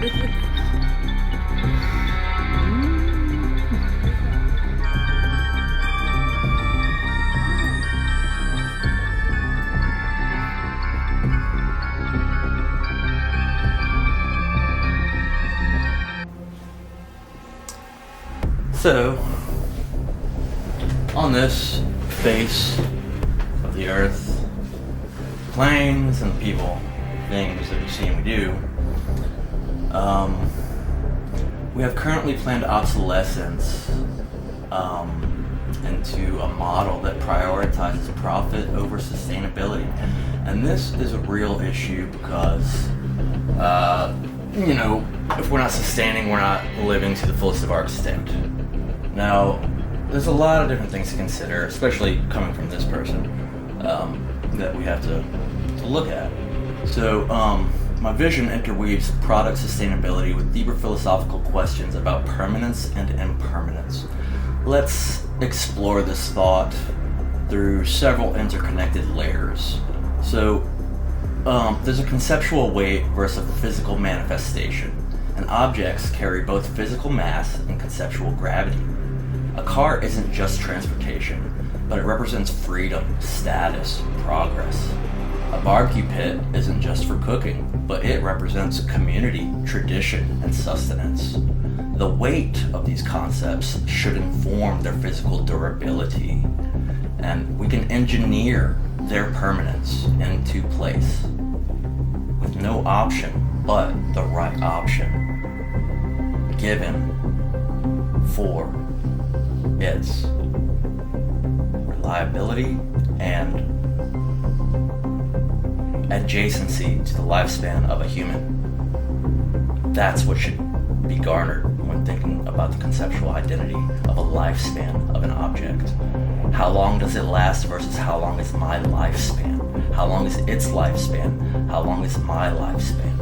So, on this face of the earth, planes and people, things that we see and we do, we have currently planned obsolescence into a model that prioritizes profit over sustainability. And this is a real issue because, if we're not sustaining, we're not living to the fullest of our extent. Now, there's a lot of different things to consider, especially coming from this person, that we have to look at. So, my vision interweaves product sustainability with deeper philosophical questions about permanence and impermanence. Let's explore this thought through several interconnected layers. So, there's a conceptual weight versus a physical manifestation, and objects carry both physical mass and conceptual gravity. A car isn't just transportation, but it represents freedom, status, progress. A barbecue pit isn't just for cooking, but it represents community, tradition, and sustenance. The weight of these concepts should inform their physical durability, and we can engineer their permanence into place with no option but the right option given for its reliability and adjacency to the lifespan of a human. That's what should be garnered when thinking about the conceptual identity of a lifespan of an object. How long does it last versus how long is my lifespan? How long is its lifespan? How long is my lifespan?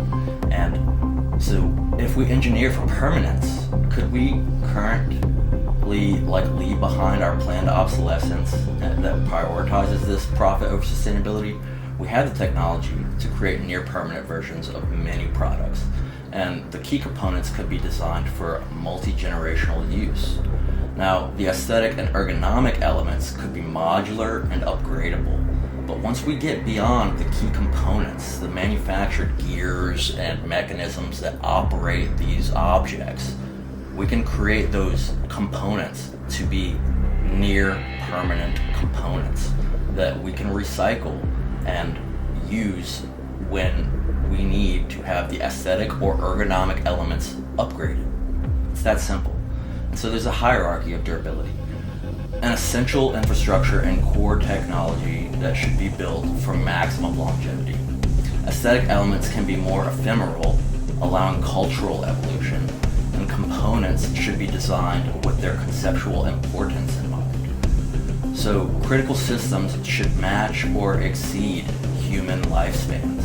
And so if we engineer for permanence, could we currently leave behind our planned obsolescence that prioritizes this profit over sustainability? We have the technology to create near permanent versions of many products, and the key components could be designed for multi-generational use. Now, the aesthetic and ergonomic elements could be modular and upgradable, but once we get beyond the key components, the manufactured gears and mechanisms that operate these objects, we can create those components to be near permanent components that we can recycle and use when we need to have the aesthetic or ergonomic elements upgraded. It's that simple. And so there's a hierarchy of durability. An essential infrastructure and core technology that should be built for maximum longevity. Aesthetic elements can be more ephemeral, allowing cultural evolution, and components should be designed with their conceptual importance in mind. So critical systems should match or exceed human lifespans.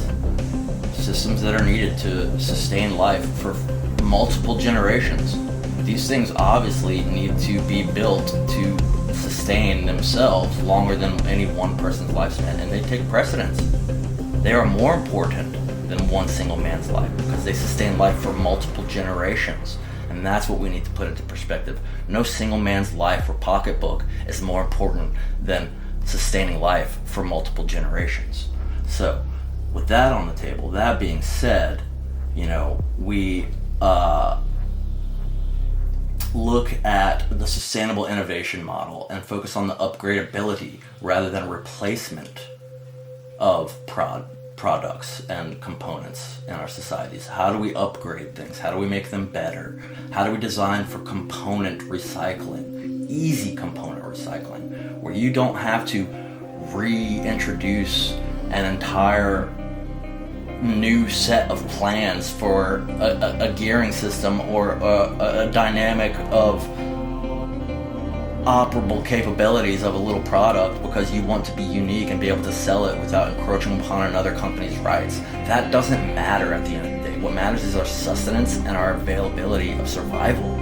Systems that are needed to sustain life for multiple generations. These things obviously need to be built to sustain themselves longer than any one person's lifespan, and they take precedence. They are more important than one single man's life because they sustain life for multiple generations. And that's what we need to put into perspective. No single man's life or pocketbook is more important than sustaining life for multiple generations. So, with that on the table, that being said, we look at the sustainable innovation model and focus on the upgradability rather than replacement of products and components in our societies. How do we upgrade things? How do we make them better? How do we design for component recycling? Easy component recycling, where you don't have to reintroduce an entire new set of plans for a gearing system or a dynamic of operable capabilities of a little product because you want to be unique and be able to sell it without encroaching upon another company's rights. That doesn't matter at the end of the day. What matters is our sustenance and our availability of survival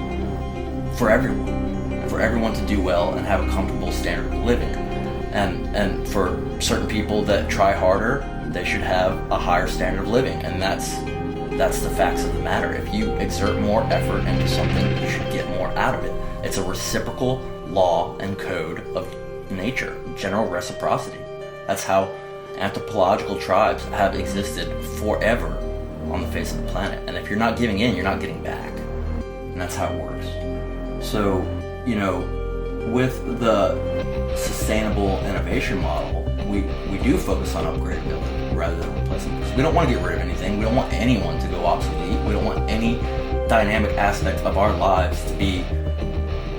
for everyone to do well and have a comfortable standard of living. And for certain people that try harder, they should have a higher standard of living, and that's that's the facts of the matter. If you exert more effort into something, you should get more out of it. It's a reciprocal law and code of nature, general reciprocity. That's how anthropological tribes have existed forever on the face of the planet. And if you're not giving in, you're not getting back. And that's how it works. So, with the sustainable innovation model, we do focus on upgradability rather than replaceability. We don't want to get rid of anything. We don't want anyone to go obsolete. We don't want any dynamic aspect of our lives to be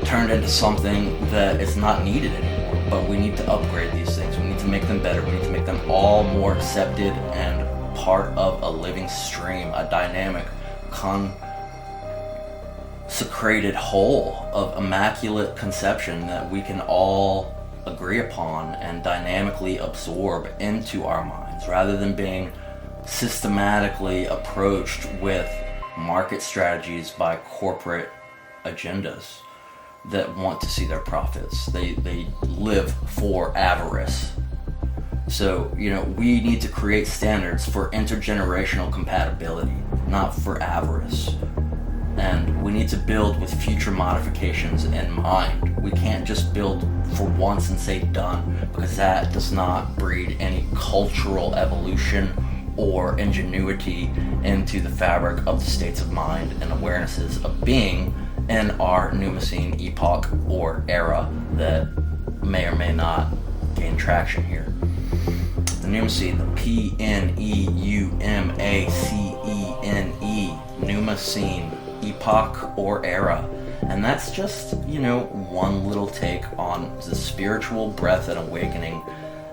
turned into something that is not needed anymore. But we need to upgrade these things. We need to make them better. We need to make them all more accepted and part of a living stream, a dynamic, consecrated whole of immaculate conception that we can all agree upon and dynamically absorb into our minds, rather than being systematically approached with market strategies by corporate agendas that want to see their profits. They live for avarice. So, we need to create standards for intergenerational compatibility, not for avarice. And we need to build with future modifications in mind. We can't just build for once and say done, because that does not breed any cultural evolution or ingenuity into the fabric of the states of mind and awarenesses of being in our Pneumacene epoch or era that may or may not gain traction here. The Pneumacene, the Pneumacene, Pneumacene epoch or era. And that's just, one little take on the spiritual breath and awakening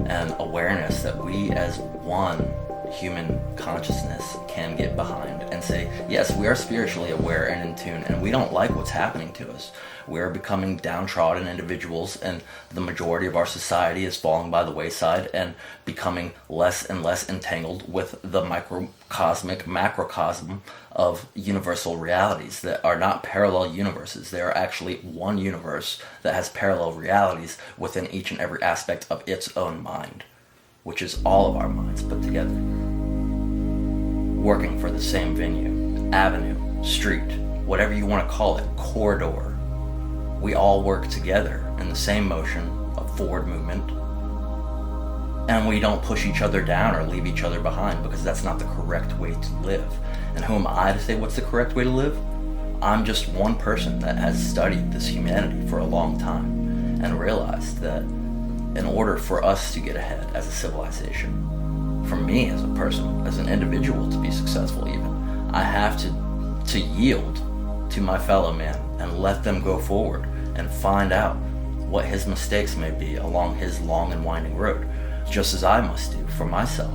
and awareness that we as one human consciousness can get behind and say, yes, we are spiritually aware and in tune, and we don't like what's happening to us. We are becoming downtrodden individuals, and the majority of our society is falling by the wayside and becoming less and less entangled with the microcosmic macrocosm of universal realities that are not parallel universes. They are actually one universe that has parallel realities within each and every aspect of its own mind, which is all of our minds put together, working for the same venue, avenue, street, whatever you want to call it, corridor. We all work together in the same motion of forward movement, and we don't push each other down or leave each other behind, because that's not the correct way to live. And who am I to say what's the correct way to live? I'm just one person that has studied this humanity for a long time and realized that in order for us to get ahead as a civilization, for me as a person, as an individual to be successful even, I have to yield to my fellow man and let them go forward and find out what his mistakes may be along his long and winding road, just as I must do for myself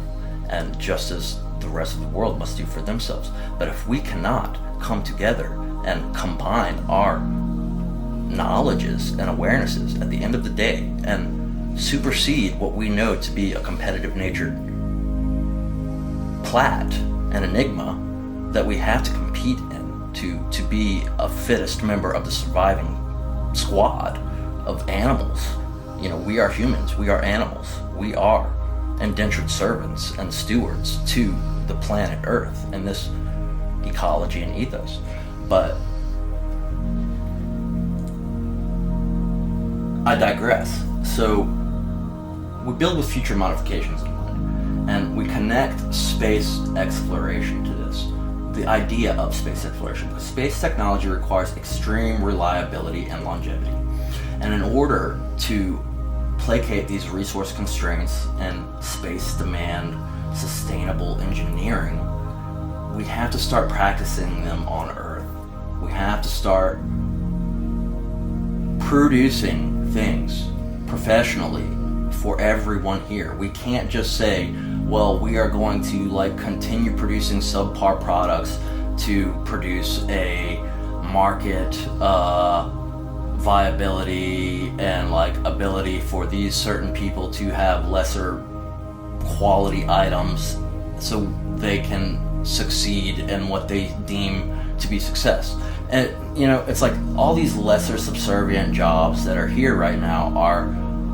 and just as the rest of the world must do for themselves. But if we cannot come together and combine our knowledges and awarenesses at the end of the day and supersede what we know to be a competitive natured plat and enigma that we have to compete in to be a fittest member of the surviving squad of animals. We are humans, we are animals, we are indentured servants and stewards to the planet Earth and this ecology and ethos. But I digress. So we build with future modifications in mind, and we connect space exploration to this, the idea of space exploration, because space technology requires extreme reliability and longevity. And in order to placate these resource constraints and space demand sustainable engineering, we have to start practicing them on Earth. We have to start producing things professionally for everyone here. We can't just say, well, we are going to continue producing subpar products to produce a market viability and ability for these certain people to have lesser quality items so they can succeed in what they deem to be success. And it's all these lesser subservient jobs that are here right now are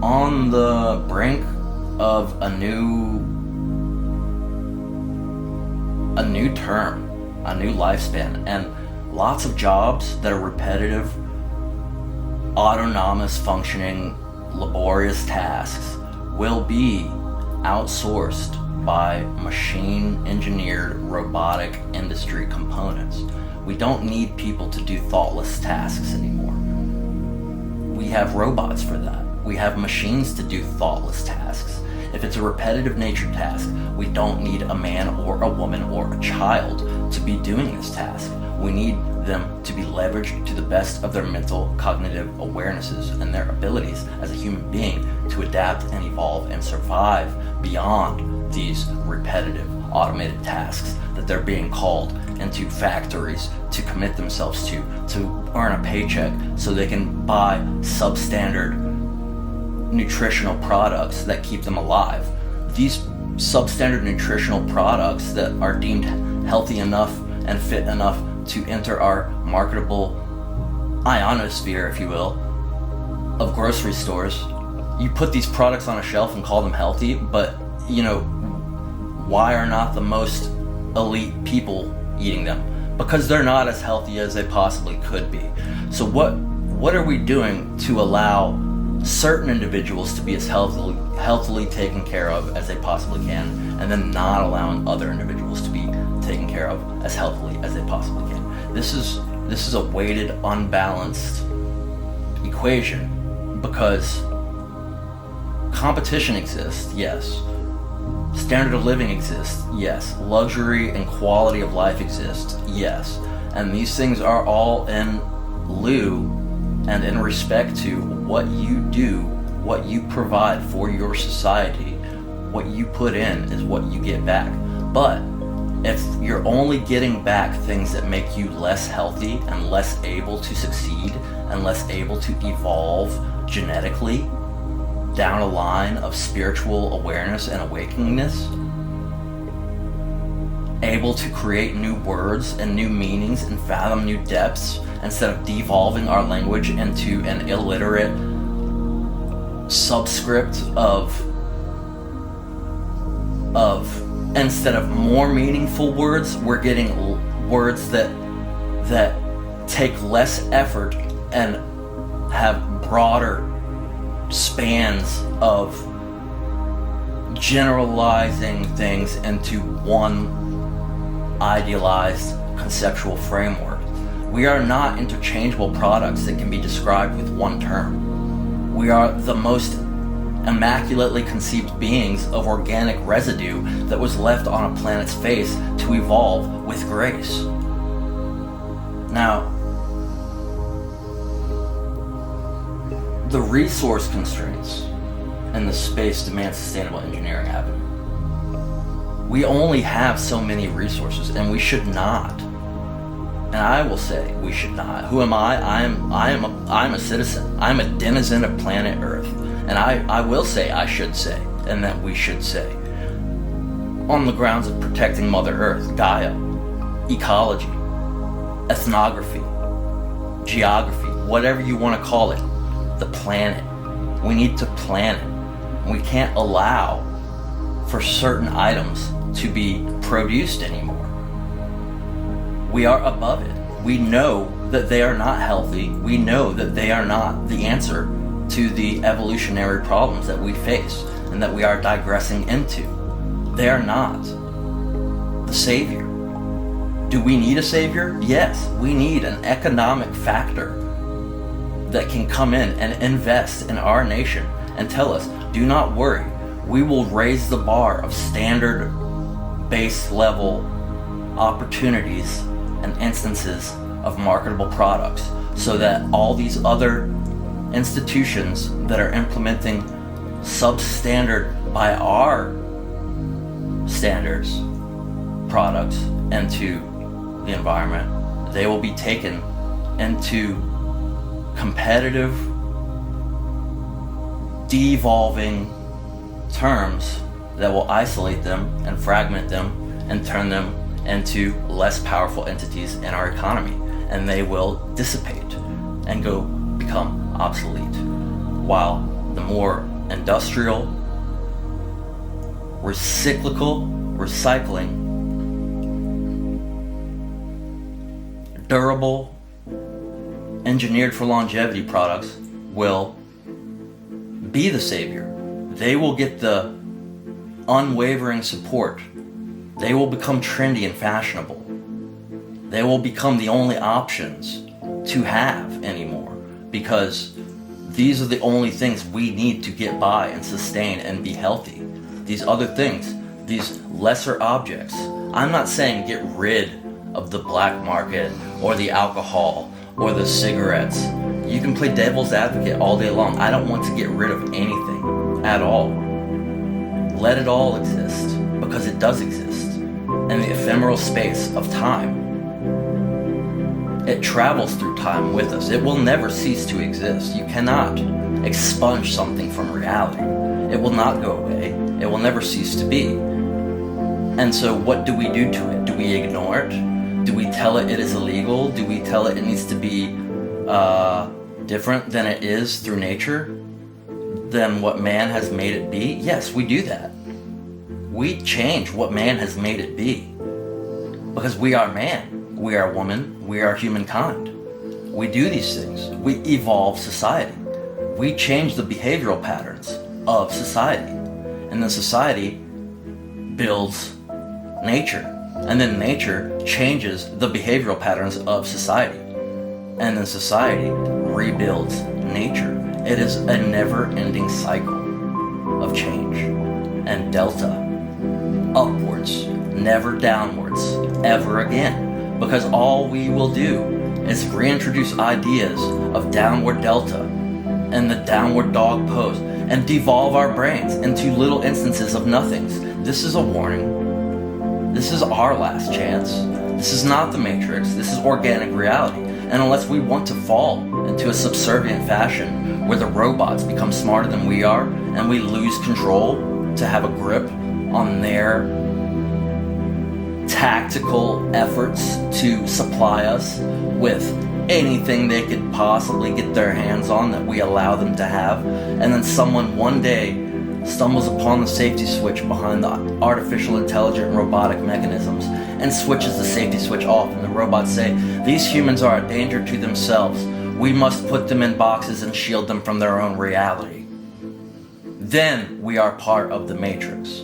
on the brink of a new term a new lifespan, and lots of jobs that are repetitive, autonomous functioning, laborious tasks will be outsourced by machine engineered robotic industry components. We don't need people to do thoughtless tasks anymore. We have robots for that. We have machines to do thoughtless tasks. If it's a repetitive nature task, we don't need a man or a woman or a child to be doing this task. We need them to be leveraged to the best of their mental cognitive awarenesses and their abilities as a human being to adapt and evolve and survive beyond these repetitive automated tasks that they're being called into factories to commit themselves to earn a paycheck so they can buy substandard nutritional products that keep them alive. These substandard nutritional products that are deemed healthy enough and fit enough to enter our marketable ionosphere, if you will, of grocery stores. You put these products on a shelf and call them healthy, but why are not the most elite people eating them? Because they're not as healthy as they possibly could be. So what are we doing to allow certain individuals to be as healthily taken care of as they possibly can, and then not allowing other individuals to be taken care of as healthily as they possibly can? This is a weighted, unbalanced equation, because competition exists, yes. Standard of living exists, yes. Luxury and quality of life exists, yes. And these things are all in lieu and in respect to what you do, what you provide for your society. What you put in is what you get back. But if you're only getting back things that make you less healthy and less able to succeed and less able to evolve genetically down a line of spiritual awareness and awakeningness, able to create new words and new meanings and fathom new depths instead of devolving our language into an illiterate subscript of instead of more meaningful words, we're getting words that take less effort and have broader spans of generalizing things into one idealized conceptual framework. We are not interchangeable products that can be described with one term. We are the most immaculately conceived beings of organic residue that was left on a planet's face to evolve with grace. Now, the resource constraints in the space demand sustainable engineering avenue. We only have so many resources, and we should not. And I will say we should not. Who am I? I'm a citizen. I'm a denizen of planet Earth. And I will say, I should say, and that we should say, on the grounds of protecting Mother Earth, Gaia, ecology, ethnography, geography, whatever you want to call it, the planet. We need to plan it. We can't allow for certain items to be produced anymore. We are above it. We know that they are not healthy. We know that they are not the answer to the evolutionary problems that we face and that we are digressing into. They are not the savior. Do we need a savior? Yes, we need an economic factor that can come in and invest in our nation and tell us, do not worry, we will raise the bar of standard base level opportunities and instances of marketable products so that all these other institutions that are implementing substandard by our standards products into the environment, they will be taken into competitive, devolving terms that will isolate them and fragment them and turn them into less powerful entities in our economy, and they will dissipate and become obsolete, while the more industrial, recycling durable, engineered for longevity products will be the savior. They will get the unwavering support. They will become trendy and fashionable. They will become the only options to have anymore, because these are the only things we need to get by and sustain and be healthy. These other things, these lesser objects, I'm not saying get rid of the black market or the alcohol or the cigarettes. You can play devil's advocate all day long. I don't want to get rid of anything at all. Let it all exist, because it does exist in the ephemeral space of time. It travels through time with us. It will never cease to exist. You cannot expunge something from reality. It will not go away. It will never cease to be. And so what do we do to it? Do we ignore it? Do we tell it it is illegal? Do we tell it it needs to be different than it is through nature? Than what man has made it be? Yes, we do that. We change what man has made it be. Because we are man, we are woman, we are humankind. We do these things. We evolve society. We change the behavioral patterns of society. And then society builds nature. And then nature changes the behavioral patterns of society. And then society rebuilds nature. It is a never-ending cycle of change and delta, upwards, never downwards, ever again. Because all we will do is reintroduce ideas of downward delta and the downward dog pose and devolve our brains into little instances of nothings. This is a warning. This is our last chance. This is not the Matrix. This is organic reality. And unless we want to fall into a subservient fashion where the robots become smarter than we are and we lose control to have a grip on their tactical efforts to supply us with anything they could possibly get their hands on that we allow them to have, and then someone one day stumbles upon the safety switch behind the artificial intelligent robotic mechanisms and switches the safety switch off, and the robots say, these humans are a danger to themselves. We must put them in boxes and shield them from their own reality. Then we are part of the Matrix.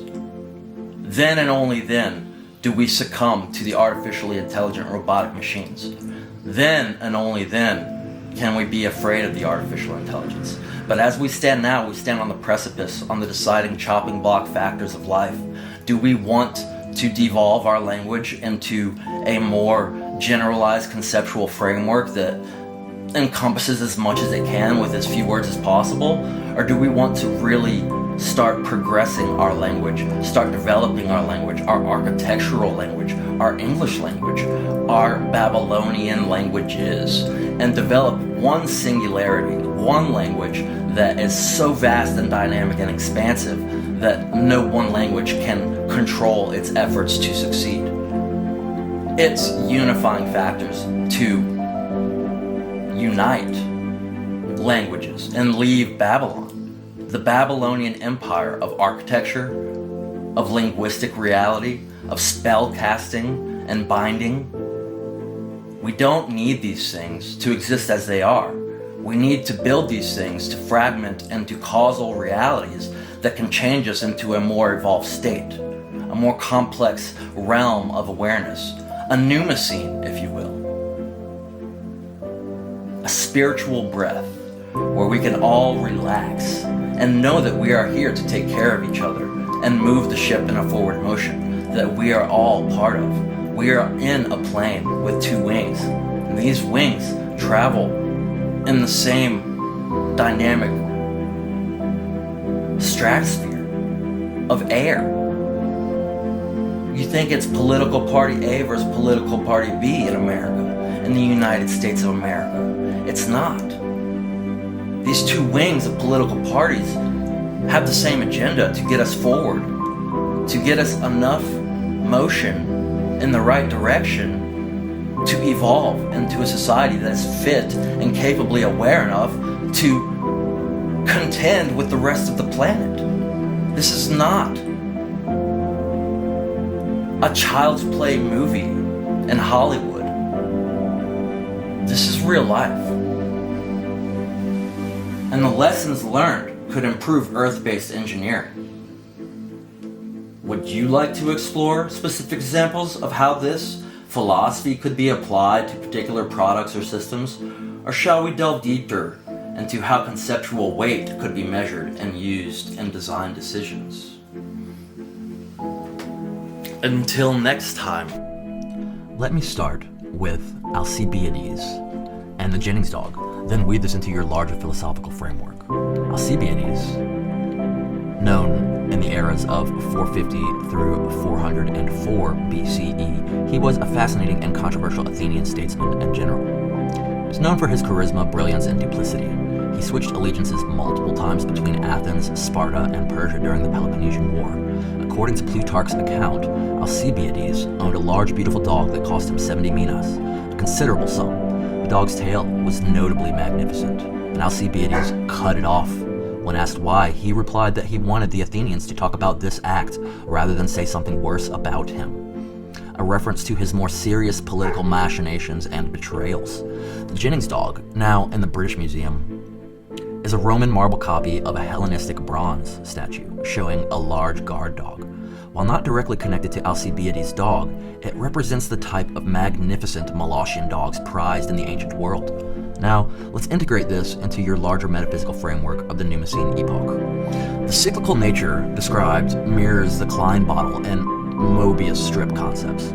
Then and only then do we succumb to the artificially intelligent robotic machines. Then and only then can we be afraid of the artificial intelligence. But as we stand now, we stand on the precipice, on the deciding chopping block factors of life. Do we want to devolve our language into a more generalized conceptual framework that encompasses as much as it can with as few words as possible? Or do we want to really start progressing our language, start developing our language, our architectural language, our English language, our Babylonian languages, and develop one singularity, one language that is so vast and dynamic and expansive that no one language can control its efforts to succeed? It's unifying factors to unite languages and leave Babylon. The Babylonian empire of architecture, of linguistic reality, of spell casting and binding. We don't need these things to exist as they are. We need to build these things to fragment into causal realities that can change us into a more evolved state, a more complex realm of awareness, a Pneumacene, if you will. A spiritual breath where we can all relax and know that we are here to take care of each other and move the ship in a forward motion that we are all part of. We are in a plane with two wings, and these wings travel in the same dynamic stratosphere of air. You think it's political party A versus political party B in America, in the United States of America. It's not. These two wings of political parties have the same agenda to get us forward, to get us enough motion in the right direction to evolve into a society that is fit and capably aware enough to contend with the rest of the planet. This is not a child's play movie in Hollywood This is real life. And the lessons learned could improve Earth-based engineering. Would you like to explore specific examples of how this philosophy could be applied to particular products or systems? Or shall we delve deeper into how conceptual weight could be measured and used in design decisions? Until next time. Let me start with Alcibiades and the Jennings dog, then weave this into your larger philosophical framework. Alcibiades, known in the eras of 450 through 404 BCE, he was a fascinating and controversial Athenian statesman and general. He was known for his charisma, brilliance, and duplicity. He switched allegiances multiple times between Athens, Sparta, and Persia during the Peloponnesian War. According to Plutarch's account, Alcibiades owned a large, beautiful dog that cost him 70 minas, a considerable sum. The dog's tail was notably magnificent, and Alcibiades cut it off. When asked why, he replied that he wanted the Athenians to talk about this act rather than say something worse about him, a reference to his more serious political machinations and betrayals. The Jennings dog, now in the British Museum, is a Roman marble copy of a Hellenistic bronze statue showing a large guard dog. While not directly connected to Alcibiades' dog, it represents the type of magnificent Molossian dogs prized in the ancient world. Now, let's integrate this into your larger metaphysical framework of the Pneumacene epoch. The cyclical nature described mirrors the Klein bottle and Mobius strip concepts,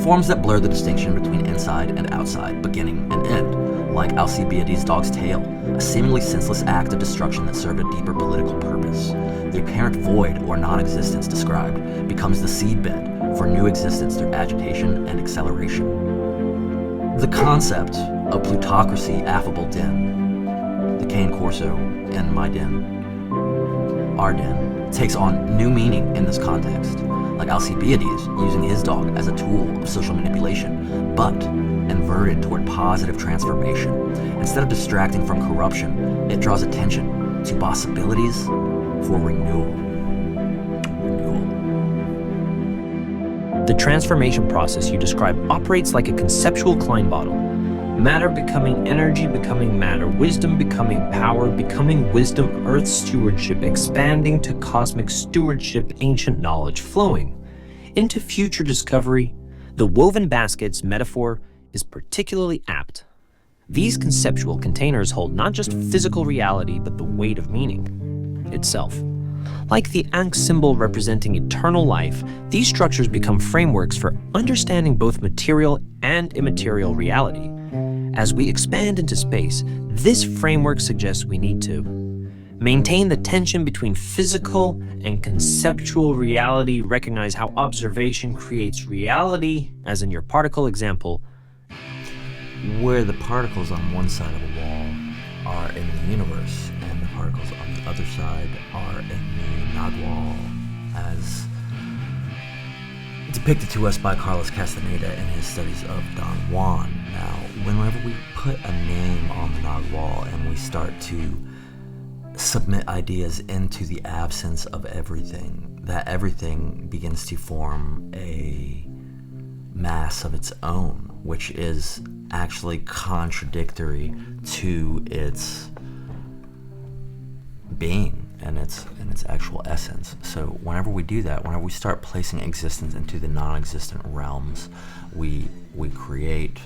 forms that blur the distinction between inside and outside, beginning and end, like Alcibiades' dog's tail, a seemingly senseless act of destruction that served a deeper political purpose. The apparent void or non-existence described becomes the seedbed for new existence through agitation and acceleration. The concept of plutocracy, affable den, the cane corso in my den, our den, takes on new meaning in this context, like Alcibiades using his dog as a tool of social manipulation, but inverted toward positive transformation. Instead of distracting from corruption, it draws attention to possibilities for renewal. The transformation process you describe operates like a conceptual Klein bottle. Matter becoming energy, becoming matter, wisdom becoming power, becoming wisdom, earth stewardship, expanding to cosmic stewardship, ancient knowledge flowing into future discovery. The woven baskets metaphor is particularly apt. These conceptual containers hold not just physical reality, but the weight of meaning itself. Like the Ankh symbol representing eternal life, these structures become frameworks for understanding both material and immaterial reality. As we expand into space, this framework suggests we need to maintain the tension between physical and conceptual reality, recognize how observation creates reality, as in your particle example, where the particles on one side of a wall are in the universe and the particles on the other side are in the Nagual, as depicted to us by Carlos Castaneda in his studies of Don Juan. Now, whenever we put a name on the Nagual and we start to submit ideas into the absence of everything, that everything begins to form a mass of its own, which is actually contradictory to its being and its actual essence. So whenever we do that, whenever we start placing existence into the non-existent realms, we create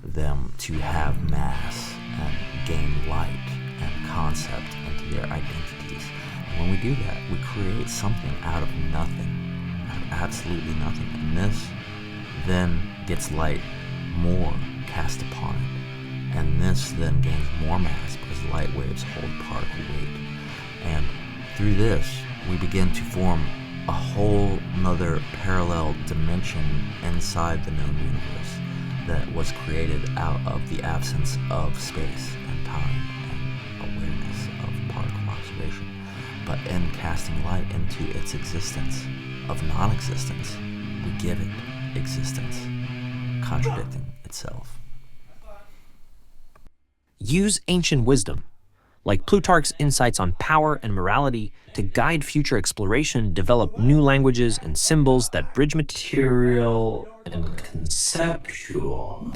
them to have mass and gain light and concept into their identities. And when we do that, we create something out of nothing, out of absolutely nothing. And this then gets light more cast upon it. And this then gains more mass because light waves hold particle weight. And through this, we begin to form a whole nother parallel dimension inside the known universe that was created out of the absence of space and time and awareness of particle observation. But in casting light into its existence of non-existence, we give it existence, contradicting itself. use ancient wisdom, like Plutarch's insights on power and morality, to guide future exploration, develop new languages and symbols that bridge material and conceptual.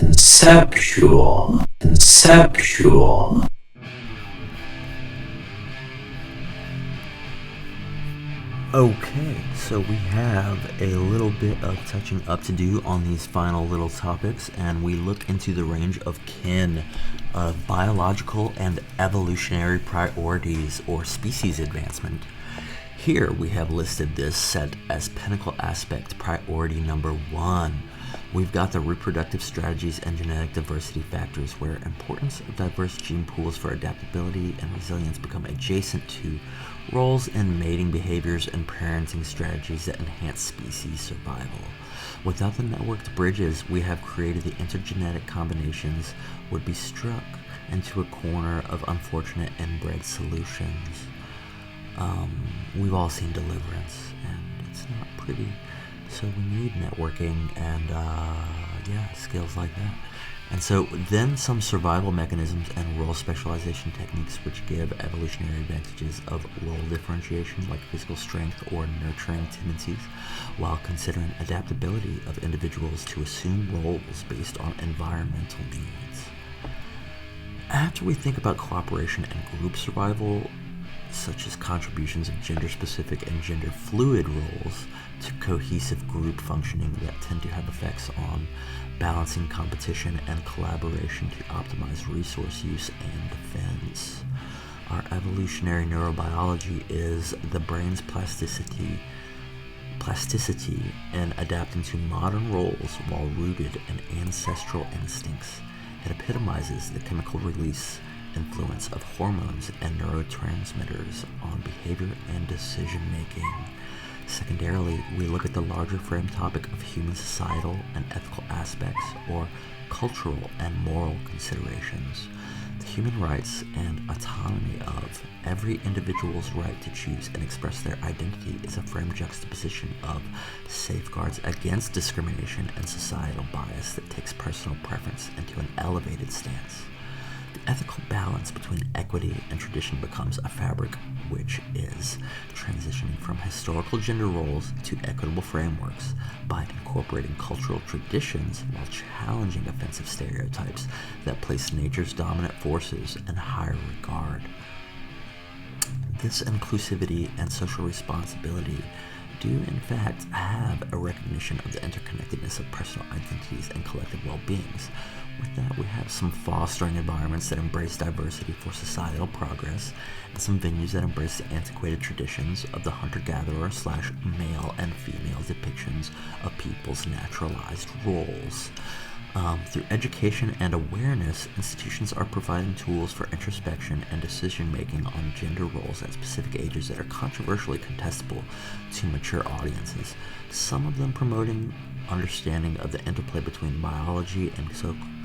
Okay, so we have a little bit of touching up to do on these final little topics, and we look into the range of kin of biological and evolutionary priorities or species advancement. Here we have listed this set as pinnacle aspect priority number 1. We've got the reproductive strategies and genetic diversity factors, where importance of diverse gene pools for adaptability and resilience become adjacent to roles in mating behaviors and parenting strategies that enhance species survival. Without the networked bridges we have created, the intergenetic combinations would be struck into a corner of unfortunate inbred solutions. We've all seen Deliverance, and it's not pretty. So we need networking and, skills like that. And so then some survival mechanisms and role specialization techniques which give evolutionary advantages of role differentiation, like physical strength or nurturing tendencies, while considering adaptability of individuals to assume roles based on environmental needs. After we think about cooperation and group survival, such as contributions of gender-specific and gender-fluid roles to cohesive group functioning that tend to have effects on balancing competition and collaboration to optimize resource use and defense. Our evolutionary neurobiology is the brain's plasticity in adapting to modern roles while rooted in ancestral instincts. It epitomizes the chemical release influence of hormones and neurotransmitters on behavior and decision making. Secondarily, we look at the larger frame topic of human societal and ethical aspects, or cultural and moral considerations. The human rights and autonomy of every individual's right to choose and express their identity is a frame juxtaposition of safeguards against discrimination and societal bias that takes personal preference into an elevated stance. The ethical balance between equity and tradition becomes a fabric which is transitioning from historical gender roles to equitable frameworks by incorporating cultural traditions while challenging offensive stereotypes that place nature's dominant forces in higher regard. This inclusivity and social responsibility do in fact have a recognition of the interconnectedness of personal identities and collective well-beings. With that, we have some fostering environments that embrace diversity for societal progress, and some venues that embrace the antiquated traditions of the hunter-gatherer / male and female depictions of people's naturalized roles. Through education and awareness, institutions are providing tools for introspection and decision-making on gender roles at specific ages that are controversially contestable to mature audiences, some of them promoting understanding of the interplay between biology and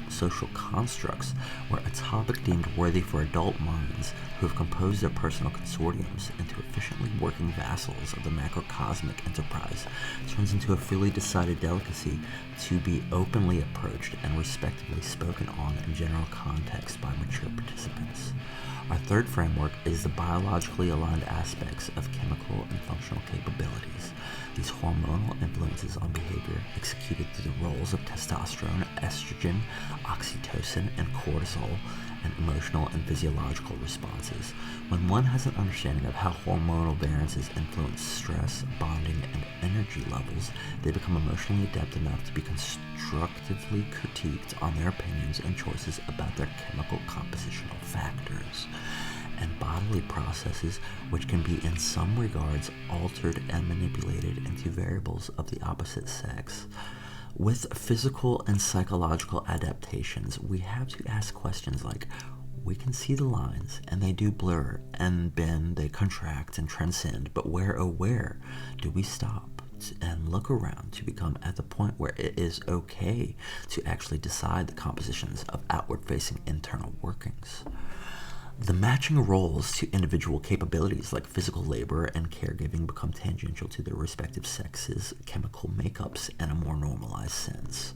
social constructs, where a topic deemed worthy for adult minds who have composed their personal consortiums into efficiently working vassals of the macrocosmic enterprise turns into a freely decided delicacy to be openly approached and respectively spoken on in general context by mature participants. Our third framework is the biologically aligned aspects of chemical and functional capabilities. These hormonal influences on behavior executed through the roles of testosterone, estrogen, oxytocin, and cortisol, and emotional and physiological responses. When one has an understanding of how hormonal variances influence stress, bonding, and energy levels, they become emotionally adept enough to be constructively critiqued on their opinions and choices about their chemical compositional factors and bodily processes, which can be in some regards altered and manipulated into variables of the opposite sex. With physical and psychological adaptations, we have to ask questions like, we can see the lines, and they do blur, and bend, they contract and transcend, but where, oh where, do we stop and look around to become at the point where it is okay to actually decide the compositions of outward-facing internal workings? The matching roles to individual capabilities like physical labor and caregiving become tangential to their respective sexes' chemical makeups in a more normalized sense.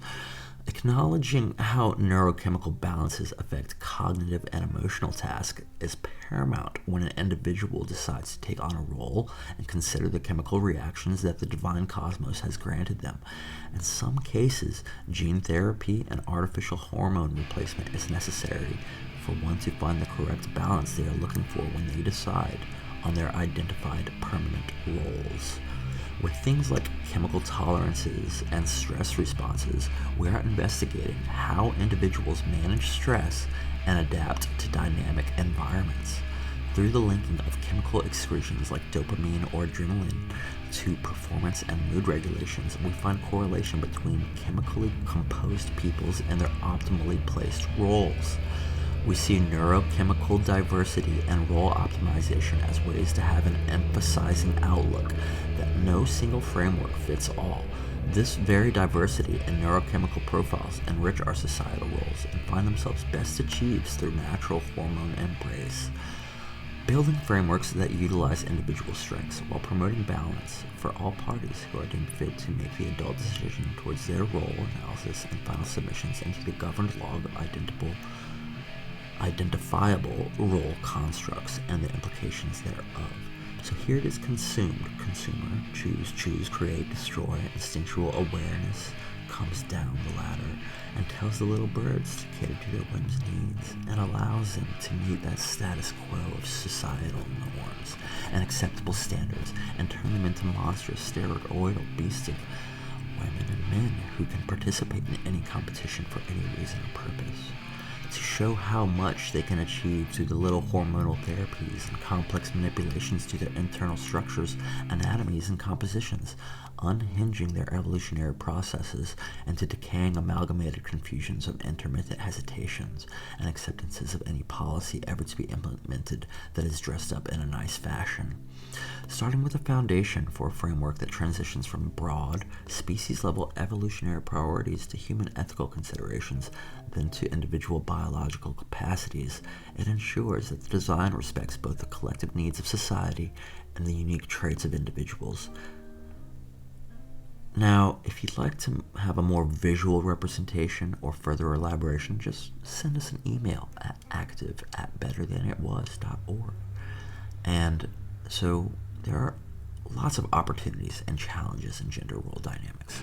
It can Acknowledging how neurochemical balances affect cognitive and emotional tasks is paramount when an individual decides to take on a role and consider the chemical reactions that the divine cosmos has granted them. In some cases, gene therapy and artificial hormone replacement is necessary for one to find the correct balance they are looking for when they decide on their identified permanent roles. With things like chemical tolerances and stress responses, we are investigating how individuals manage stress and adapt to dynamic environments. Through the linking of chemical excretions like dopamine or adrenaline to performance and mood regulations, we find correlation between chemically composed peoples and their optimally placed roles. We see neurochemical diversity and role optimization as ways to have an emphasizing outlook that no single framework fits all. This very diversity in neurochemical profiles enrich our societal roles and find themselves best achieved through natural hormone embrace. Building frameworks that utilize individual strengths while promoting balance for all parties who are deemed fit to make the adult decision towards their role analysis and final submissions into the governed log of identifiable role constructs and the implications thereof. So here it is: consumed, consumer, choose, create, destroy. Instinctual awareness comes down the ladder and tells the little birds to cater to their whims needs and allows them to meet that status quo of societal norms and acceptable standards and turn them into monstrous steroidal beasts of women and men who can participate in any competition for any reason or purpose, to show how much they can achieve through the little hormonal therapies and complex manipulations to their internal structures, anatomies, and compositions, unhinging their evolutionary processes into decaying amalgamated confusions of intermittent hesitations and acceptances of any policy ever to be implemented that is dressed up in a nice fashion. Starting with a foundation for a framework that transitions from broad, species-level evolutionary priorities to human ethical considerations, then to individual biological capacities, it ensures that the design respects both the collective needs of society and the unique traits of individuals. Now, if you'd like to have a more visual representation or further elaboration, just send us an email at active@betterthanitwas.org. And so there are lots of opportunities and challenges in gender role dynamics.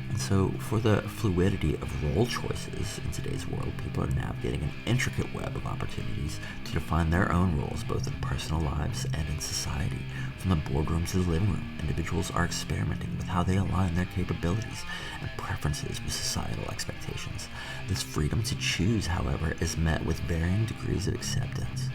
And so for the fluidity of role choices in today's world, people are navigating an intricate web of opportunities to define their own roles both in personal lives and in society. From the boardroom to the living room, individuals are experimenting with how they align their capabilities and preferences with societal expectations. This freedom to choose, however, is met with varying degrees of acceptance.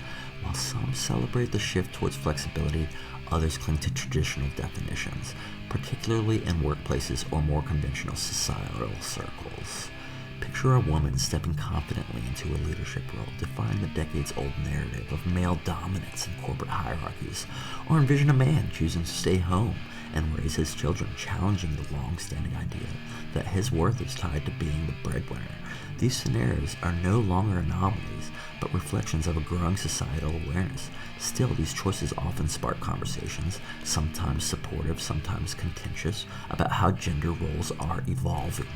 While some celebrate the shift towards flexibility, others cling to traditional definitions, particularly in workplaces or more conventional societal circles. Picture a woman stepping confidently into a leadership role, defying the decades-old narrative of male dominance in corporate hierarchies, or envision a man choosing to stay home and raise his children, challenging the long-standing idea that his worth is tied to being the breadwinner. These scenarios are no longer anomalies, but reflections of a growing societal awareness. Still, these choices often spark conversations, sometimes supportive, sometimes contentious, about how gender roles are evolving.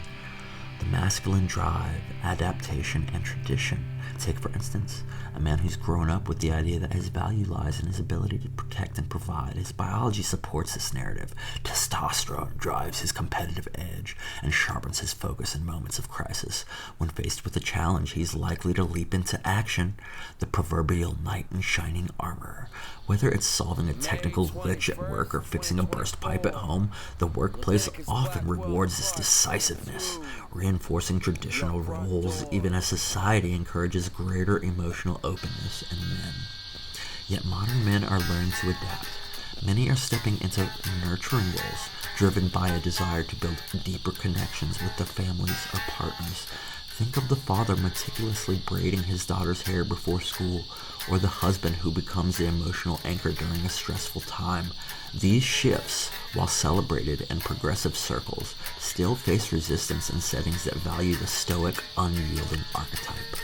The masculine drive, adaptation, and tradition. Take, for instance, a man who's grown up with the idea that his value lies in his ability to protect and provide. His biology supports this narrative. Testosterone drives his competitive edge and sharpens his focus in moments of crisis. When faced with a challenge, he's likely to leap into action, the proverbial knight in shining armor. Whether it's solving a technical glitch at work or fixing a burst pipe at home, the workplace often rewards this decisiveness, reinforcing traditional roles even as society encourages greater emotional openness in men. Yet modern men are learning to adapt. Many are stepping into nurturing roles, driven by a desire to build deeper connections with their families or partners. Think of the father meticulously braiding his daughter's hair before school, or the husband who becomes the emotional anchor during a stressful time. These shifts, while celebrated in progressive circles, still face resistance in settings that value the stoic, unyielding archetype.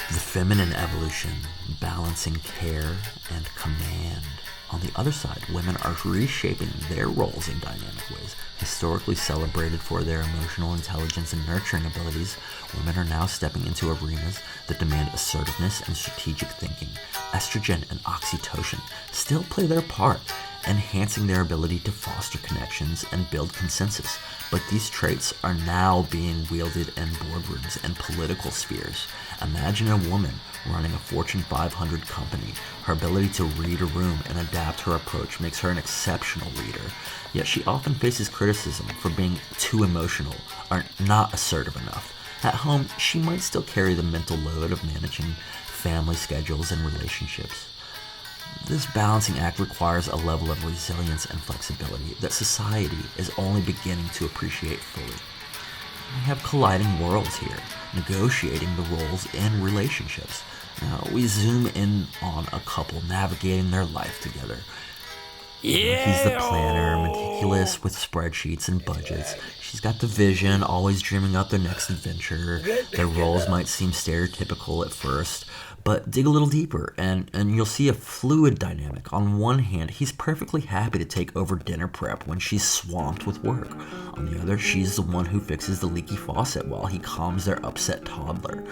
The feminine evolution, balancing care and command, On the other side, women are reshaping their roles in dynamic ways. Historically celebrated for their emotional intelligence and nurturing abilities, women are now stepping into arenas that demand assertiveness and strategic thinking. Estrogen and oxytocin still play their part, enhancing their ability to foster connections and build consensus. But these traits are now being wielded in boardrooms and political spheres. Imagine a woman running a Fortune 500 company. Her ability to read a room and adapt her approach makes her an exceptional leader. Yet she often faces criticism for being too emotional or not assertive enough. At home, she might still carry the mental load of managing family schedules and relationships. This balancing act requires a level of resilience and flexibility that society is only beginning to appreciate fully. We have colliding worlds here, negotiating the roles in relationships. Now, we zoom in on a couple navigating their life together. He's the planner, meticulous with spreadsheets and budgets. She's got the vision, always dreaming up their next adventure. Their roles might seem stereotypical at first, but dig a little deeper and you'll see a fluid dynamic. On one hand, he's perfectly happy to take over dinner prep when she's swamped with work. On the other, she's the one who fixes the leaky faucet while he calms their upset toddler.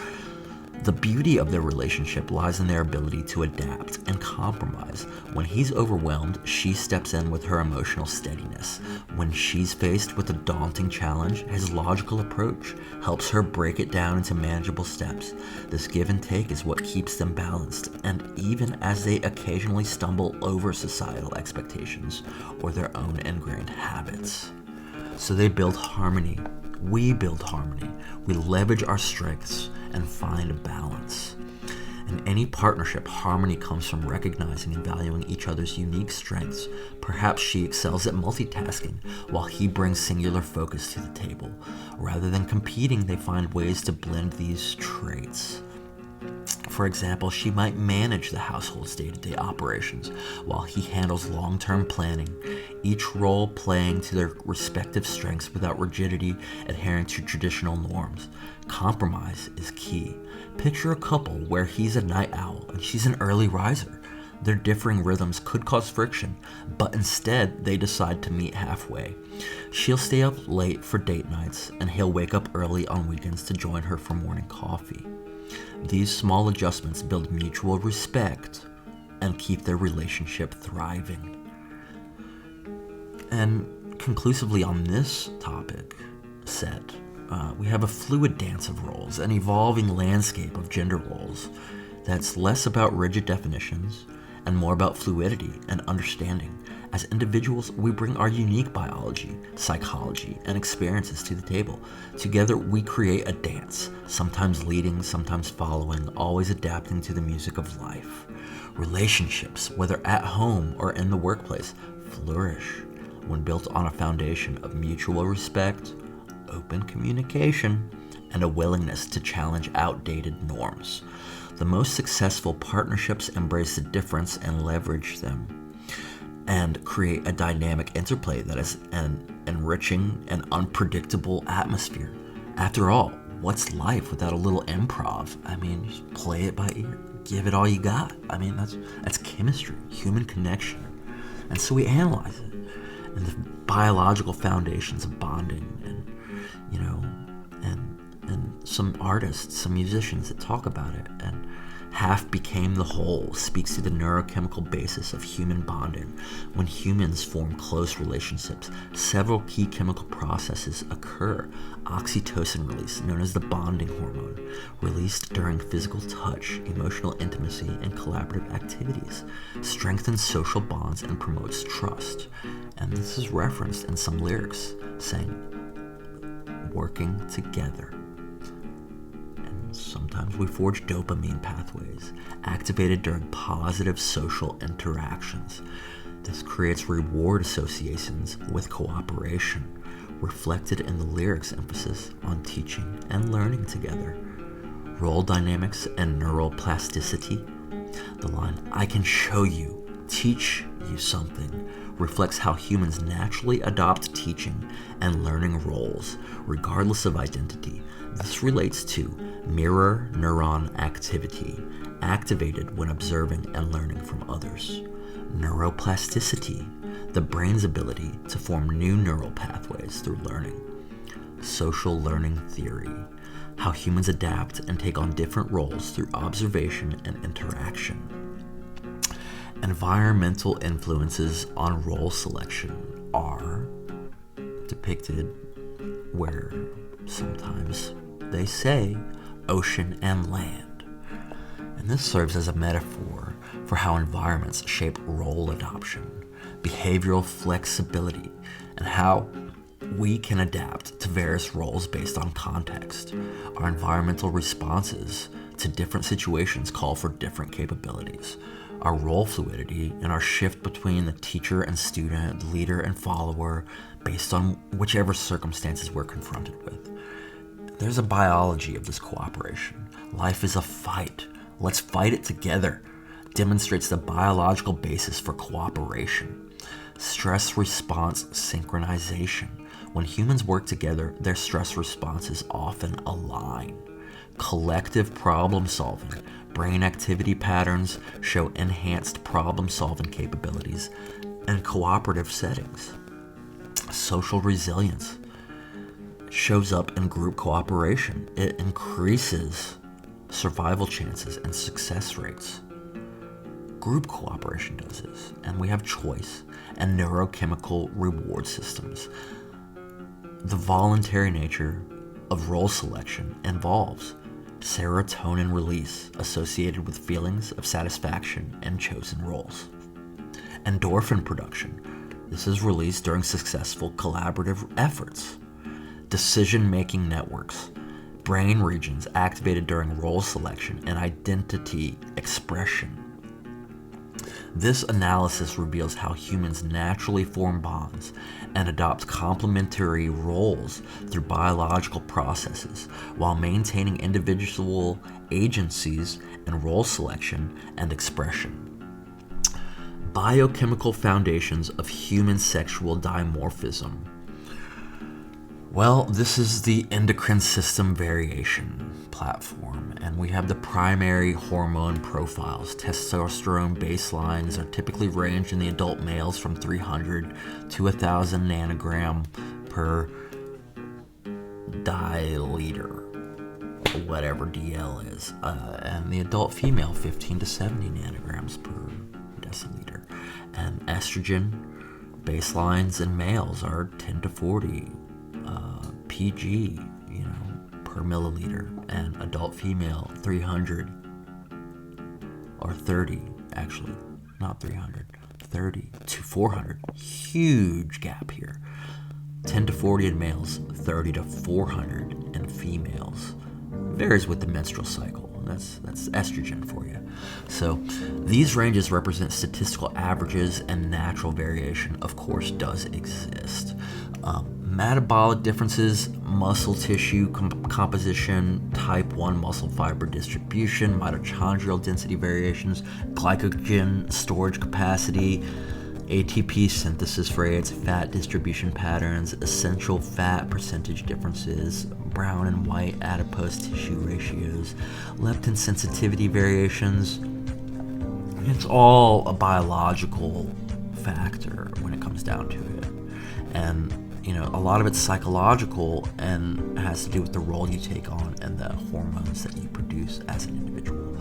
The beauty of their relationship lies in their ability to adapt and compromise. When he's overwhelmed, she steps in with her emotional steadiness. When she's faced with a daunting challenge, his logical approach helps her break it down into manageable steps. This give and take is what keeps them balanced, and even as they occasionally stumble over societal expectations or their own ingrained habits. So they build harmony. We build harmony. We leverage our strengths and find a balance. In any partnership, harmony comes from recognizing and valuing each other's unique strengths. Perhaps she excels at multitasking, while he brings singular focus to the table. Rather than competing, they find ways to blend these traits. For example, she might manage the household's day-to-day operations, while he handles long-term planning, each role playing to their respective strengths without rigidity, adhering to traditional norms. Compromise is key. Picture a couple where he's a night owl and she's an early riser. Their differing rhythms could cause friction, but instead they decide to meet halfway. She'll stay up late for date nights, and he'll wake up early on weekends to join her for morning coffee. These small adjustments build mutual respect and keep their relationship thriving. And conclusively on this topic set, we have a fluid dance of roles, an evolving landscape of gender roles that's less about rigid definitions and more about fluidity and understanding. As individuals, we bring our unique biology, psychology, and experiences to the table. Together, we create a dance, sometimes leading, sometimes following, always adapting to the music of life. Relationships, whether at home or in the workplace, flourish when built on a foundation of mutual respect, open communication, and a willingness to challenge outdated norms. The most successful partnerships embrace the difference and leverage them, and create a dynamic interplay that is an enriching and unpredictable atmosphere. After all, what's life without a little improv? I mean, just play it by ear, give it all you got. I mean, that's chemistry, human connection. And so we analyze it, and the biological foundations of bonding, and some artists, some musicians that talk about it, and half became the whole speaks to the neurochemical basis of human bonding. When humans form close relationships, several key chemical processes occur. Oxytocin release, known as the bonding hormone, released during physical touch, emotional intimacy, and collaborative activities, strengthens social bonds and promotes trust. And this is referenced in some lyrics saying, working together. Sometimes we forge dopamine pathways activated during positive social interactions. This creates reward associations with cooperation, reflected in the lyrics' emphasis on teaching and learning together. Role dynamics and neuroplasticity. The line, "I can show you, teach you something," reflects how humans naturally adopt teaching and learning roles, regardless of identity. This relates to mirror neuron activity, activated when observing and learning from others. Neuroplasticity, the brain's ability to form new neural pathways through learning. Social learning theory, how humans adapt and take on different roles through observation and interaction. Environmental influences on role selection are depicted where sometimes they say ocean and land. And this serves as a metaphor for how environments shape role adoption, behavioral flexibility, and how we can adapt to various roles based on context. Our environmental responses to different situations call for different capabilities. Our role fluidity and our shift between the teacher and student, the leader and follower, based on whichever circumstances we're confronted with. There's a biology of this cooperation. Life is a fight. Let's fight it together. Demonstrates the biological basis for cooperation. Stress response synchronization. When humans work together, their stress responses often align. Collective problem solving. Brain activity patterns show enhanced problem-solving capabilities in cooperative settings. Social resilience shows up in group cooperation. It increases survival chances and success rates. Group cooperation does this, and we have choice and neurochemical reward systems. The voluntary nature of role selection involves serotonin release associated with feelings of satisfaction in chosen roles. Endorphin production. This is released during successful collaborative efforts. Decision-making networks. Brain regions activated during role selection and identity expression. This analysis reveals how humans naturally form bonds and adopt complementary roles through biological processes while maintaining individual agencies in role selection and expression. Biochemical foundations of human sexual dimorphism. Well, this is the endocrine system variation platform, and we have the primary hormone profiles. Testosterone baselines are typically ranged in the adult males from 300 to 1,000 nanogram per deciliter, whatever DL is, and the adult female 15 to 70 nanograms per deciliter. And estrogen baselines in males are 10 to 40 PG, per milliliter, and adult female 300 or 30, actually, not 300, 30 to 400. Huge gap here. 10 to 40 in males, 30 to 400 in females. Varies with the menstrual cycle. That's estrogen for you. So these ranges represent statistical averages, and natural variation, of course, does exist. Metabolic differences, muscle tissue composition, type 1 muscle fiber distribution, mitochondrial density variations, glycogen storage capacity, ATP synthesis rates, fat distribution patterns, essential fat percentage differences, brown and white adipose tissue ratios, leptin sensitivity variations. It's all a biological factor when it comes down to it. And a lot of it's psychological and has to do with the role you take on and the hormones that you produce as an individual,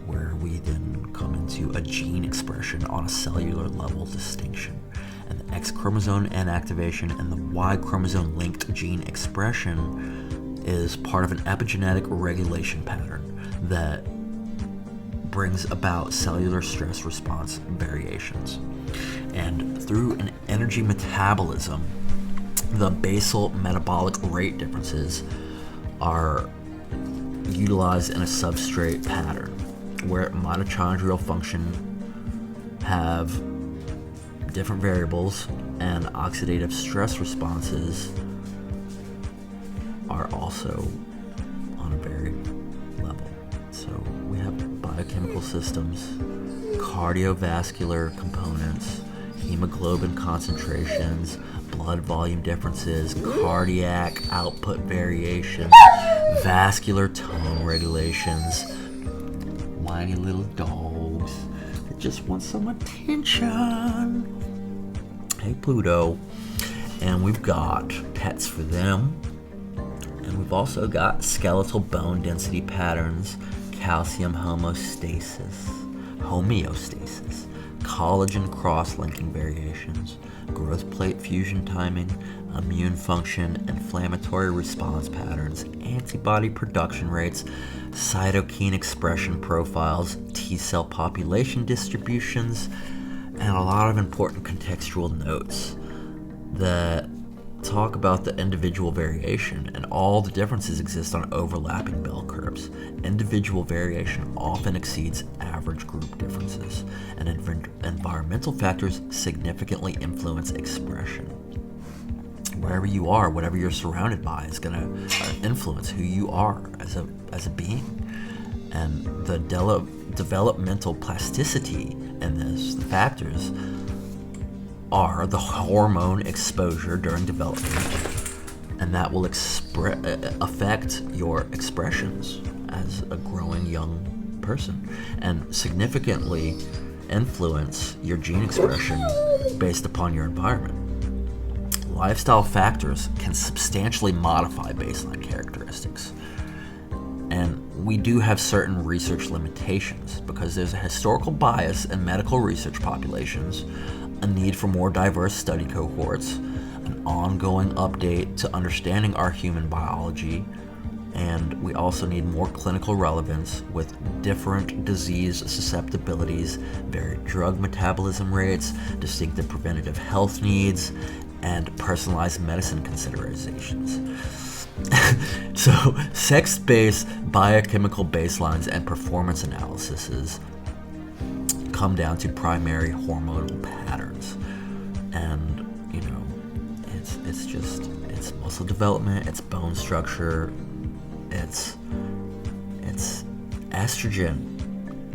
where we then come into a gene expression on a cellular level distinction. And the X chromosome inactivation and the Y chromosome linked gene expression is part of an epigenetic regulation pattern that brings about cellular stress response variations. And through an energy metabolism, the basal metabolic rate differences are utilized in a substrate pattern where mitochondrial function have different variables, and oxidative stress responses are also on a varied level. So we have biochemical systems, cardiovascular components, hemoglobin concentrations, blood volume differences, cardiac output variations, vascular tone regulations, whiny little dogs, just want some attention. Hey, Pluto. And we've got pets for them. And we've also got skeletal bone density patterns, calcium homeostasis, collagen cross-linking variations, growth plate fusion timing, immune function, inflammatory response patterns, antibody production rates, cytokine expression profiles, T-cell population distributions, and a lot of important contextual notes that talk about the individual variation, and all the differences exist on overlapping bell curves. Individual variation often exceeds average group differences, and environmental factors significantly influence expression. Wherever you are, whatever you're surrounded by is going to influence who you are as a being. And the developmental plasticity in this, the factors, are the hormone exposure during development, and that will affect your expressions as a growing young person, and significantly influence your gene expression based upon your environment. Lifestyle factors can substantially modify baseline characteristics, and we do have certain research limitations because there's a historical bias in medical research populations, a need for more diverse study cohorts, an ongoing update to understanding our human biology, and we also need more clinical relevance with different disease susceptibilities, varied drug metabolism rates, distinctive preventative health needs, and personalized medicine considerations. So, sex-based biochemical baselines and performance analyses come down to primary hormonal patterns, and it's muscle development, it's bone structure, it's estrogen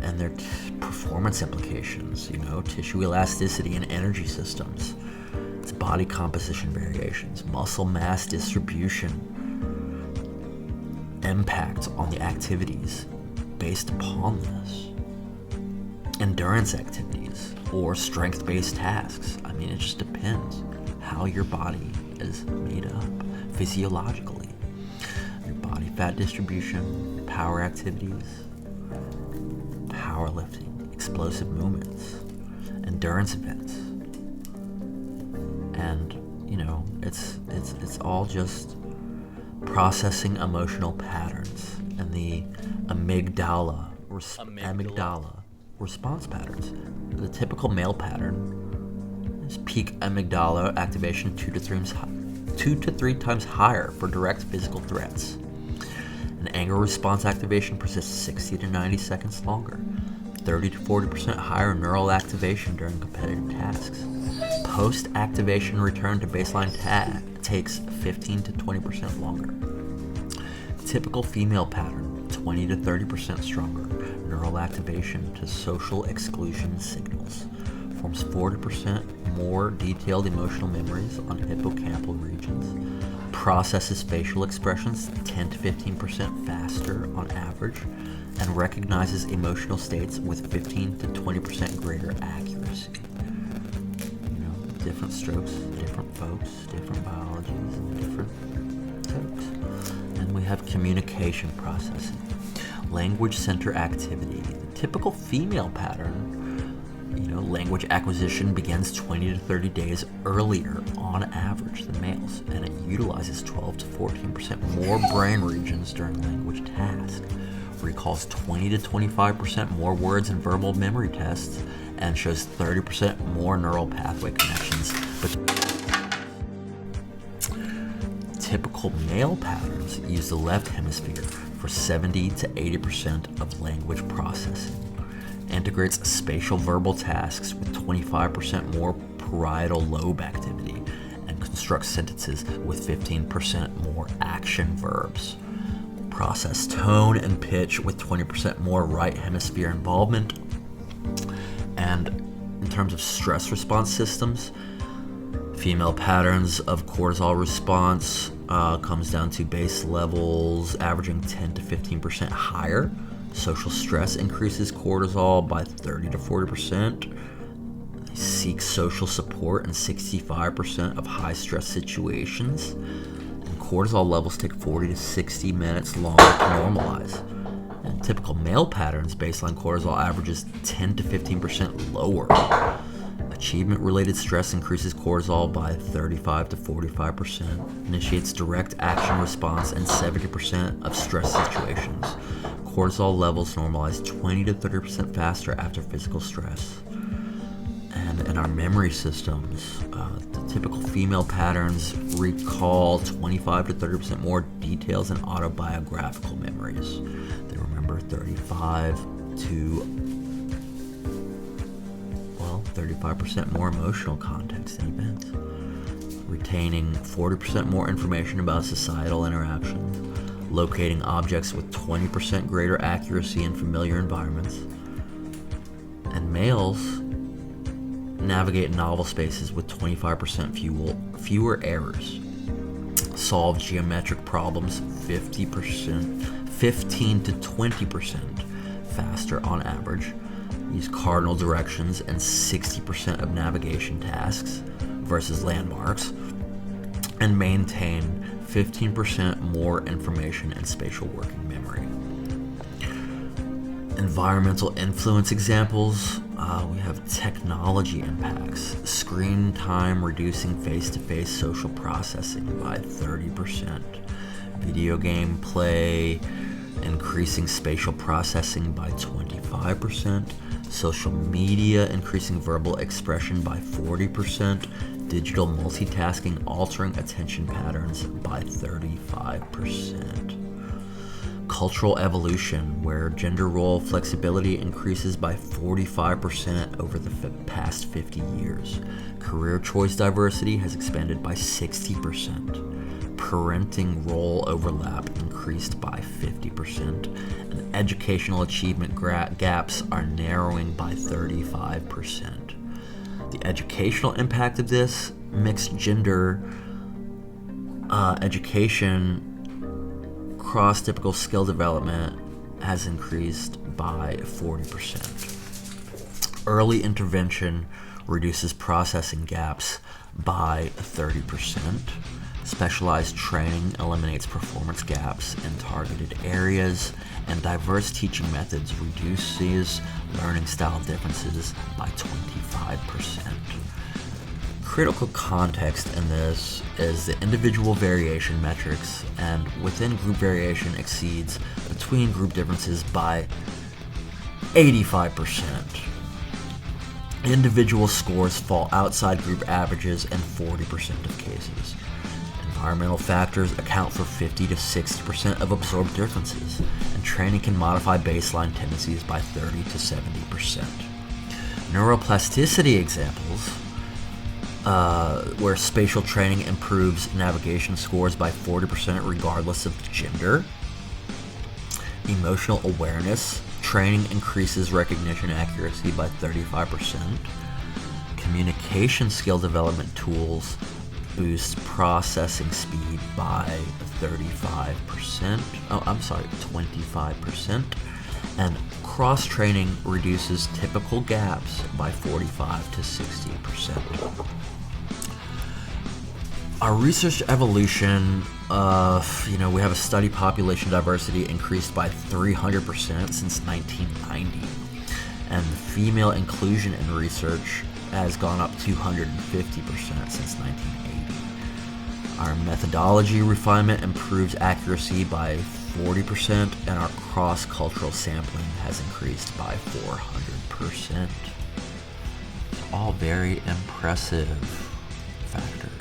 and their performance implications, tissue elasticity and energy systems, it's body composition variations, muscle mass distribution, impact on the activities based upon this, endurance activities, or strength-based tasks. It just depends how your body is made up physiologically. Your body fat distribution, power activities, powerlifting, explosive movements, endurance events. And, it's all just processing emotional patterns and the amygdala response patterns. The typical male pattern is peak amygdala activation 2 to 3 times higher for direct physical threats. An anger response activation persists 60 to 90 seconds longer. 30 to 40% higher neural activation during competitive tasks. Post-activation return to baseline takes 15 to 20% longer. Typical female pattern, 20 to 30% stronger. Neural activation to social exclusion signals. Forms 40% more detailed emotional memories on hippocampal regions. Processes facial expressions 10 to 15% faster on average, and recognizes emotional states with 15 to 20% greater accuracy. Different strokes, different folks, different biologies, and different folks. And we have communication processing. Language center activity. The typical female pattern, language acquisition begins 20 to 30 days earlier on average than males, and it utilizes 12 to 14% more brain regions during language tasks, recalls 20 to 25% more words in verbal memory tests, and shows 30% more neural pathway connections. But typical male patterns use the left hemisphere for 70 to 80% of language processing. Integrates spatial verbal tasks with 25% more parietal lobe activity, and constructs sentences with 15% more action verbs. Process tone and pitch with 20% more right hemisphere involvement. And in terms of stress response systems, female patterns of cortisol response comes down to base levels averaging 10 to 15% higher Social stress increases cortisol by 30 to 40%. They seek social support in 65% of high-stress situations. And cortisol levels take 40 to 60 minutes longer to normalize. And typical male patterns, baseline cortisol averages 10 to 15% lower. Achievement-related stress increases cortisol by 35 to 45%, initiates direct action response in 70% of stress situations. Cortisol levels normalize 20 to 30% faster after physical stress. And in our memory systems, the typical female patterns recall 25 to 30% more details in autobiographical memories. They remember 35% more emotional context and events, retaining 40% more information about societal interactions, locating objects with 20% greater accuracy in familiar environments, and males navigate novel spaces with 25% fewer errors, solve geometric problems 15 to 20% faster on average, use cardinal directions in 60% of navigation tasks versus landmarks, and maintain 15% more information in spatial working memory. Environmental influence examples, we have technology impacts. Screen time reducing face-to-face social processing by 30%. Video game play increasing spatial processing by 25%. Social media increasing verbal expression by 40%. Digital multitasking altering attention patterns by 35%. Cultural evolution, where gender role flexibility increases by 45% over the past 50 years. Career choice diversity has expanded by 60%. Parenting role overlap increased by 50%. And educational achievement gaps are narrowing by 35%. The educational impact of this, mixed gender education, cross-typical skill development has increased by 40%. Early intervention reduces processing gaps by 30%. Specialized training eliminates performance gaps in targeted areas, and diverse teaching methods reduces learning style differences by 25%. Critical context in this is the individual variation metrics, and within group variation exceeds between group differences by 85%. Individual scores fall outside group averages in 40% of cases. Environmental factors account for 50 to 60% of absorbed differences, and training can modify baseline tendencies by 30 to 70%. Neuroplasticity examples, where spatial training improves navigation scores by 40% regardless of gender. Emotional awareness training increases recognition accuracy by 35%. Communication skill development tools boost processing speed by 25%. And cross-training reduces typical gaps by 45 to 60%. Our research evolution, we have a study population diversity increased by 300% since 1990. And the female inclusion in research has gone up 250% since 1980. Our methodology refinement improves accuracy by 40%, and our cross-cultural sampling has increased by 400%. All very impressive factors.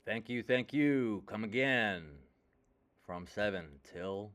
Thank you. Come again from 7 till